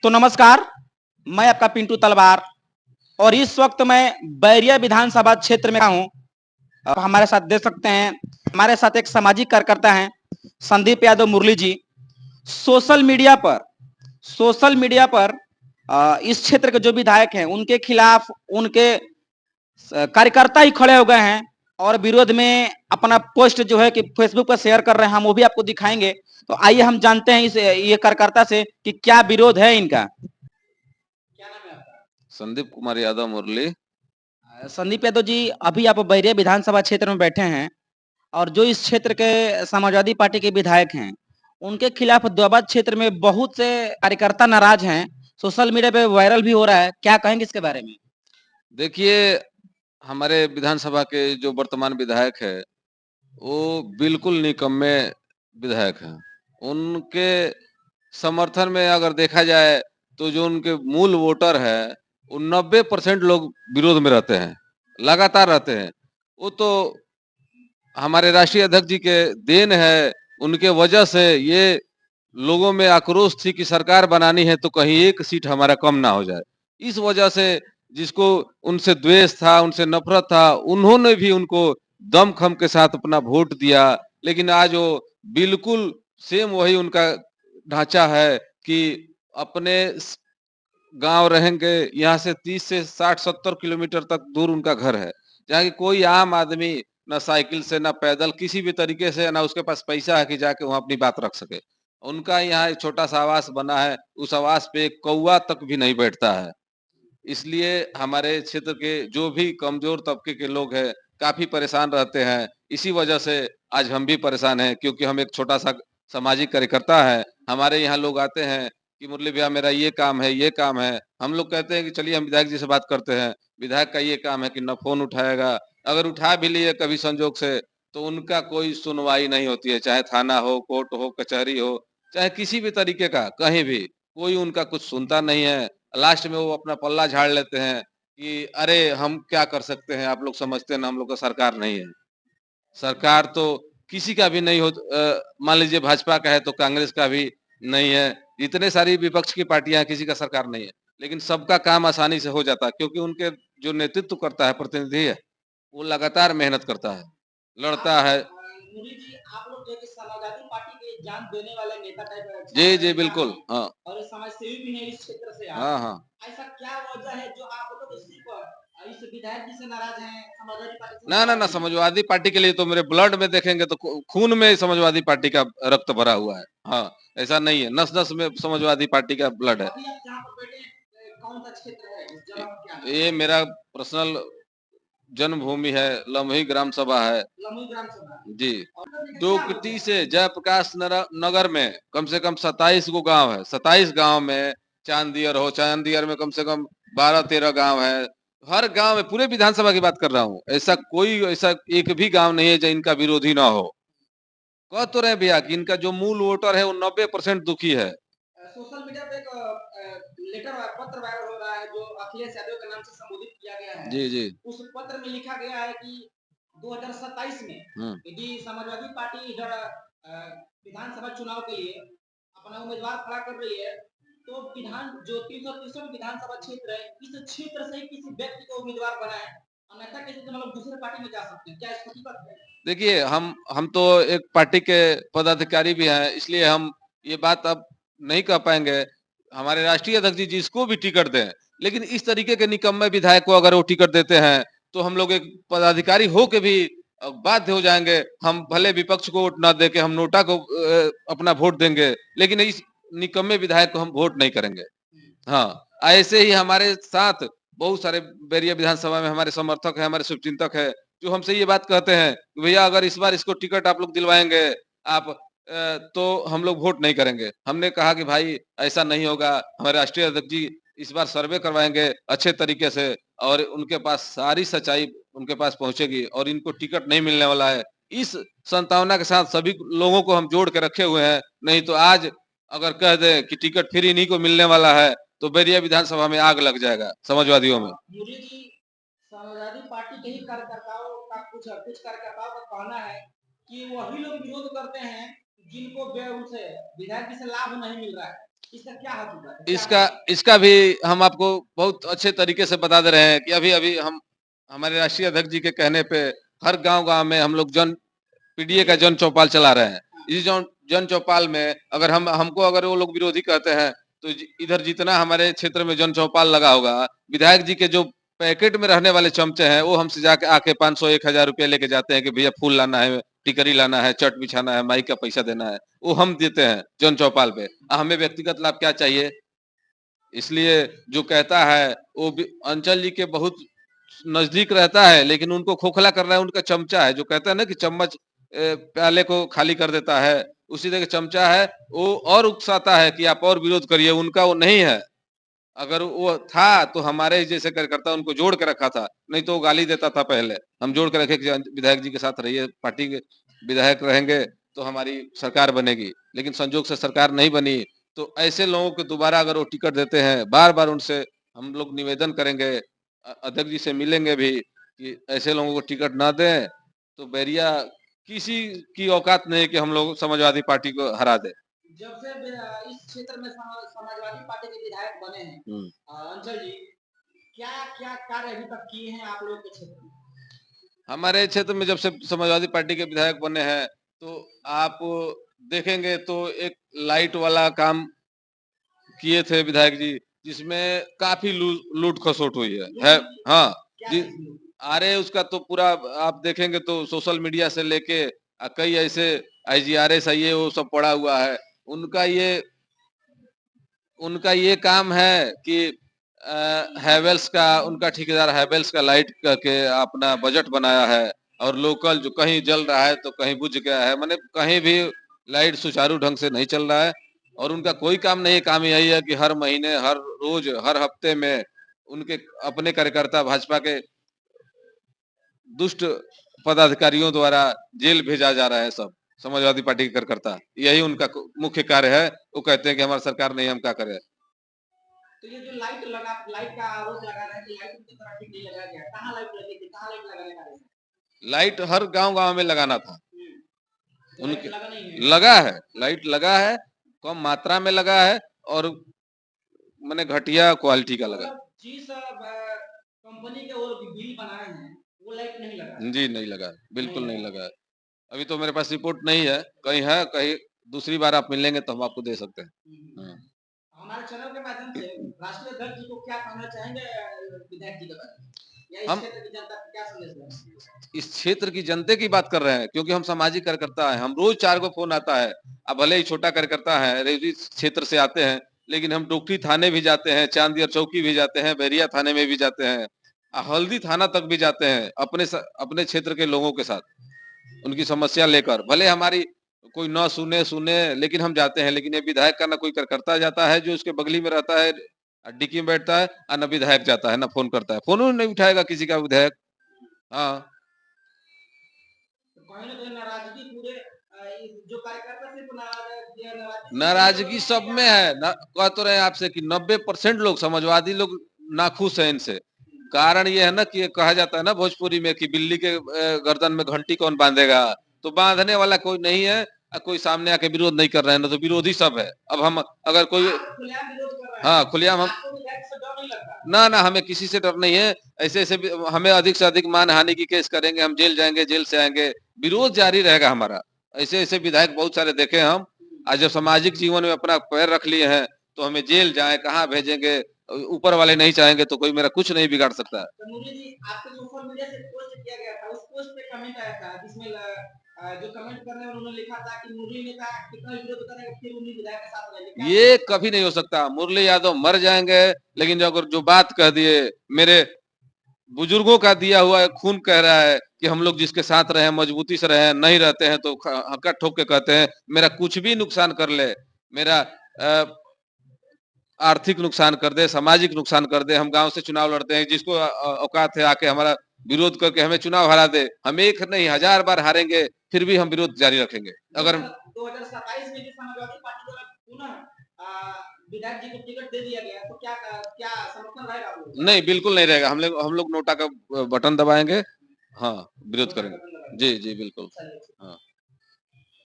तो नमस्कार, मैं आपका पिंटू तलवार और इस वक्त मैं बैरिया विधानसभा क्षेत्र में हूँ। अब हमारे साथ देख सकते हैं, हमारे साथ एक सामाजिक कार्यकर्ता हैं, संदीप यादव मुरली जी। सोशल मीडिया पर सोशल मीडिया पर इस क्षेत्र के जो विधायक हैं, उनके खिलाफ उनके कार्यकर्ता ही खड़े हो गए हैं और विरोध में अपना पोस्ट जो है कि फेसबुक पर शेयर कर रहे हैं। हम वो भी आपको दिखाएंगे। तो आइए हम जानते हैं इस ये कार्यकर्ता से कि क्या विरोध है इनका। क्या नाम है आपका? संदीप कुमार यादव मुरली। संदीप यादव जी, अभी आप बैरिया विधानसभा क्षेत्र में बैठे हैं और जो इस क्षेत्र के समाजवादी पार्टी के विधायक हैं, उनके खिलाफ दोबाद क्षेत्र में बहुत से कार्यकर्ता नाराज हैं। सोशल मीडिया पे वायरल भी हो रहा है। क्या कहेंगे इसके बारे में? देखिए, हमारे विधानसभा के जो वर्तमान विधायक है, वो बिल्कुल निकम्मे विधायक हैं। उनके समर्थन में अगर देखा जाए तो जो उनके मूल वोटर है, वो 90% लोग विरोध में रहते हैं, लगातार रहते हैं। वो तो हमारे राष्ट्रीय अध्यक्ष जी के देन है, उनके वजह से ये लोगों में आक्रोश थी कि सरकार बनानी है तो कहीं एक सीट हमारा कम ना हो जाए। इस वजह से जिसको उनसे द्वेष था, उनसे नफरत था, उन्होंने भी उनको दमखम के साथ अपना वोट दिया। लेकिन आज वो बिल्कुल सेम वही उनका ढांचा है कि अपने गांव रहेंगे, यहाँ से 30 से 60-70 किलोमीटर तक दूर उनका घर है, जहाँ की कोई आम आदमी ना साइकिल से, ना पैदल, किसी भी तरीके से, ना उसके पास पैसा है कि जाके वहाँ अपनी बात रख सके। उनका यहाँ एक छोटा-सा आवास बना है, उस आवास पे एक कौवा तक भी नहीं बैठता है। इसलिए हमारे क्षेत्र के जो भी कमज़ोर तबके के लोग हैं, काफ़ी परेशान रहते हैं। इसी वजह से आज हम भी परेशान हैं, क्योंकि हम एक छोटा-सा सामाजिक कार्यकर्ता हैं। हमारे यहाँ लोग आते हैं कि मुरली भैया मेरा ये काम है, ये काम है। हम लोग कहते हैं कि चलिए हम विधायक जी से बात करते हैं। विधायक का ये काम है कि ना फ़ोन उठाएगा, अगर उठा भी लिए कभी संजोग से, तो उनका कोई सुनवाई नहीं होती है, चाहे थाना हो, कोर्ट हो, कचहरी हो, चाहे किसी भी तरीके का, कहीं भी, कोई उनका कुछ सुनता नहीं है। लास्ट में वो अपना पल्ला झाड़ लेते हैं कि अरे हम क्या कर सकते हैं, आप लोग समझते हैं ना, हम लोग का सरकार नहीं है। सरकार तो किसी का भी नहीं हो, मान लीजिए भाजपा का है तो कांग्रेस का भी नहीं है। इतने सारी विपक्ष की पार्टियां हैं, किसी का सरकार नहीं है, लेकिन सबका काम आसानी से हो जाता है, क्योंकि उनके जो नेतृत्व करता है प्रतिनिधि है, वो लगातार मेहनत करता है, लड़ता है। मुरली जी, आप लोग जो है कि समाजवादी पार्टी के जान देने वाले नेता टाइप जी जी, नेता बिल्कुल। हैं हाँ और समाज सेवी भी हैं इस क्षेत्र से आप। हाँ हाँ। ऐसा क्या वजह है जो आप लोग सिर्फ इस विधायक जी से नाराज हैं, समाजवादी पार्टी से ना ना नाराज ना, नहीं हैं? समाजवादी पार्टी के लिए तो मेरे ब्लड में देखेंगे तो खून में समाजवादी पार्टी का रक्त भरा हुआ है। हाँ, ऐसा नहीं है, नस नस में समाजवादी पार्टी का ब्लड है। अभी आप जहाँ पर बैठे हैं, कौन सा क्षेत्र है? इस जगह का क्या नाम है? ये मेरा पर्सनल जन्मभूमि है, लम्ही ग्राम सभा है। लमू ग्राम सभा। जी। और क्या वजह डोकटी है? से जयप्रकाश नगर में कम से कम 27 गो गांव है। 27 गांव में चांदियर में कम से कम 12-13 गांव है। हर गांव में, पूरे विधानसभा की बात कर रहा हूँ, ऐसा एक भी गांव नहीं है जो इनका विरोधी ना हो। कह तो रहे भैया कि इनका जो मूल वोटर है वो 90% दुखी है। सोशल मीडिया पे एक लेटर पत्र वायरल हो रहा है जो अखिलेश यादव के नाम से संबोधित किया गया है। जी जी। उस पत्र में लिखा गया है कि 2027 में यदि समाजवादी पार्टी इधर विधानसभा चुनाव के लिए अपना उम्मीदवार खड़ा कर रही है, तो विधान जो 363 विधानसभा क्षेत्र है, इस क्षेत्र से ही किसी व्यक्ति को उम्मीदवार बनाए, अन्यथा किसी मतलब दूसरे पार्टी में जा सकते हैं। क्या इसको हकीकत है? देखिए, हम तो एक पार्टी के पदाधिकारी भी हैं, इसलिए हम ये बात अब नहीं कह पाएंगे। हमारे राष्ट्रीय अध्यक्ष जी जिसको भी टिकट दें, लेकिन इस तरीके के निकम्मे विधायक को अगर वो टिकट देते हैं तो हम लोग एक पदाधिकारी हो के भी बाध्य हो जाएंगे। हम भले विपक्ष को वोट ना दे के हम नोटा को अपना वोट देंगे, लेकिन इस निकम्मे विधायक को हम वोट नहीं करेंगे। हाँ, ऐसे ही हमारे साथ बहुत सारे बैरिया विधानसभा में हमारे समर्थक है, हमारे शुभचिंतक है, जो हमसे ये बात कहते हैं कि भैया अगर इस बार इसको टिकट आप लोग दिलवाएंगे, आप तो हम लोग वोट नहीं करेंगे। हमने कहा कि भाई ऐसा नहीं होगा, हमारे राष्ट्रीय अध्यक्ष जी इस बार सर्वे करवाएंगे अच्छे तरीके से, और उनके पास सारी सच्चाई उनके पास पहुंचेगी और इनको टिकट नहीं मिलने वाला है। इस संभावना के साथ सभी लोगों को हम जोड़ के रखे हुए हैं। नहीं तो आज अगर कह दे कि टिकट फिर इन्हीं को मिलने वाला है तो बैरिया विधानसभा में आग लग जाएगा समाजवादियों में। मुरली जी, समाजवादी पार्टी के ही कार्यकर्ताओं का कुछ कार्यकर्ताओं का कहना है कि वही लोग विरोध करते हैं जिनको उनसे विधायक जी से लाभ नहीं मिल रहा है। इसका क्या हक होगा? क्या इसका इसका भी हम आपको बहुत अच्छे तरीके से बता दे रहे हैं कि अभी अभी हम हमारे राष्ट्रीय अध्यक्ष जी के कहने पे हर गांव-गांव में हम लोग जन पीडीए का जन चौपाल चला रहे हैं। इस जन जन चौपाल में अगर हम हमको अगर वो लोग विरोधी कहते हैं तो इधर जितना हमारे क्षेत्र में जन चौपाल लगा होगा, विधायक जी के जो पैकेट में रहने वाले चमचे हैं वो हमसे जाके आके 500 1000 रुपया लेके जाते हैं कि भैया फूल लाना है, टिकरी लाना है, चट बिछाना है, माइक का पैसा देना है, वो हम देते हैं जन चौपाल पे। हमें व्यक्तिगत लाभ क्या चाहिए? इसलिए जो कहता है वो अंचल जी के बहुत नजदीक रहता है, लेकिन उनको खोखला कर रहा है उनका चमचा है। जो कहता है ना कि चम्मच प्याले को खाली कर देता है, उसी तरह चमचा है, वो और उकसाता है कि आप और विरोध करिए, उनका वो नहीं है। अगर वो था तो हमारे ही जैसे कार्यकर्ता उनको जोड़ के रखा था, नहीं तो वो गाली देता था पहले। हम जोड़ के रखे कि विधायक जी के साथ रहिए, पार्टी के विधायक रहेंगे तो हमारी सरकार बनेगी, लेकिन संजोग से सरकार नहीं बनी। तो ऐसे लोगों को दोबारा अगर वो टिकट देते हैं, बार-बार उनसे हम लोग निवेदन करेंगे, अध्यक्ष जी से मिलेंगे भी कि ऐसे लोगों को टिकट ना दें, तो बैरिया किसी की औकात नहीं है कि हम लोग समाजवादी पार्टी को हरा दें। जब से इस क्षेत्र में समाजवादी पार्टी के विधायक बने हैं अंचल जी, क्या-क्या कार्य अभी तक किए हैं आप लोगों के क्षेत्र में? हमारे क्षेत्र में जब से समाजवादी पार्टी के विधायक बने हैं, तो आप देखेंगे तो एक लाइट वाला काम किए थे विधायक जी, जिसमें काफ़ी लूट-खसोट हुई है। हाँ, जी अरे उसका तो पूरा आप देखेंगे तो सोशल मीडिया से लेके कई ऐसे आईजीआरएस ये वो सब पड़ा हुआ है। उनका ये उनका ये काम है कि हैवेल्स का उनका ठेकेदार हैवेल्स का लाइट करके अपना बजट बनाया है और लोकल जो कहीं जल रहा है तो कहीं बुझ गया है, माने कहीं भी लाइट सुचारू ढंग से नहीं चल रहा है और उनका कोई काम नहीं है। काम यही है कि हर महीने, हर रोज, हर हफ्ते में उनके अपने कार्यकर्ता भाजपा के दुष्ट पदाधिकारियों द्वारा जेल भेजा जा रहा है सब समाजवादी पार्टी के कार्यकर्ता। यही उनका मुख्य कार्य है। वो कहते हैं कि हमारी सरकार नहीं, हम क्या करें। तो ये जो लाइट का आरोप लगा रहा है कि लाइट उनकी तरफ ठीक नहीं लगाया गया, कहाँ लाइट लगी थी, कहाँ लाइट लगाने का है? लाइट हर गांव-गांव में लगाना था। तो उनके लगा नहीं है? लगा है, लाइट लगा है, कम मात्रा में लगा है और माने घटिया क्वालिटी का लगा। जिस कंपनी के वो बिल बनाए हैं, वो लाइट नहीं लगा है? जी नहीं लगा है, बिल्कुल नहीं लगा है। अभी तो मेरे पास रिपोर्ट नहीं है, कहीं दूसरी बार आप मिलेंगे तो हम आपको दे सकते हैं। हाँ। हमारे चैनल के माध्यम से राष्ट्रीय अध्यक्ष जी को क्या कहना चाहेंगे विधायक जी के बारे में? या इस हम क्षेत्र की जनता को क्या संदेश देंगे? इस क्षेत्र की जनता की बात कर रहे हैं क्योंकि हम सामाजिक कार्यकर्ता हैं। हम रोज 4 गो फ़ोन आता है। अब भले ही छोटा कार्यकर्ता है, रेवती क्षेत्र से आते हैं, लेकिन हम डोकटी थाने भी जाते हैं, चांदियर चौकी भी जाते हैं, बैरिया थाने में भी जाते हैं, हल्दी थाना तक भी जाते हैं अपने क्षेत्र के लोगों के साथ, उनकी समस्या लेकर। भले हमारी कोई ना सुने लेकिन हम जाते हैं। लेकिन ये विधायक का ना कोई कार्यकर्ता जाता है जो उसके बगली में रहता है, डिक्की में बैठता है और ना विधायक जाता है, ना फ़ोन करता है। फ़ोन ही नहीं उठाएगा किसी का विधायक। हाँ। कहीं ना कहीं नाराजगी पूरे जो कार्यकर्ता सिर्फ नाराजगी नाराजगी सब में है। कह तो रहे हैं आपसे कि 90% लोग समाजवादी लोग नाखुश हैं इनसे। कारण ये है ना कि ये कहा जाता है ना भोजपुरी में कि बिल्ली के गर्दन में घंटी कौन बांधेगा, तो बांधने वाला कोई नहीं है। कोई सामने आके विरोध नहीं कर रहे हैं ना, तो विरोधी सब है। अब हम अगर कोई खुलेआम विरोध कर रहे हैं, हाँ खुलेआम हम आपको विधायक से डर नहीं लगता? ना हमें किसी से डर नहीं है। ऐसे हमें अधिक से अधिक मानहानि की केस करेंगे, हम जेल जाएंगे, जेल से आएंगे, विरोध जारी रहेगा हमारा। ऐसे ऐसे विधायक बहुत सारे देखे हैं हम। आज जब सामाजिक जीवन में अपना पैर रख लिए हैं तो हमें जेल जाए कहाँ भेजेंगे, ऊपर वाले नहीं चाहेंगे तो कोई मेरा कुछ नहीं बिगाड़ सकता है। तो मुरली जी, आपके सोशल मीडिया से पोस्ट किया गया था, उस पोस्ट पे कमेंट आया था जिसमें जो कमेंट करने वालों ने लिखा था कि मुरली ने कहा कितना विरोध करेगा फिर उन्हीं विधायक के साथ रहेंगे। ये कभी नहीं हो सकता। मुरली यादव मर जाएंगे लेकिन जो अगर जो बात कह दिए, मेरे बुजुर्गों का दिया हुआ खून कह रहा है कि हम लोग जिसके साथ रहे, मजबूती से रहे, नहीं रहते हैं तो हक्का ठोक के कहते हैं मेरा कुछ भी नुकसान कर ले, मेरा आर्थिक नुकसान कर दे, सामाजिक नुकसान कर दे, हम गांव से चुनाव लड़ते हैं, जिसको औकात है आके हमारा विरोध करके हमें चुनाव हरा दे, हम एक नहीं 1000 बार हारेंगे फिर भी हम विरोध जारी रखेंगे। अगर 2027 में भी समाजवादी पार्टी द्वारा पुनः विधायक जी को टिकट दे दिया गया तो क्या क्या समर्थन रहेगा आप लोगों का? नहीं, बिल्कुल नहीं रहेगा। हम लोग नोटा का बटन दबाएंगे। हाँ, विरोध करेंगे। जी, जी, बिल्कुल। हाँ।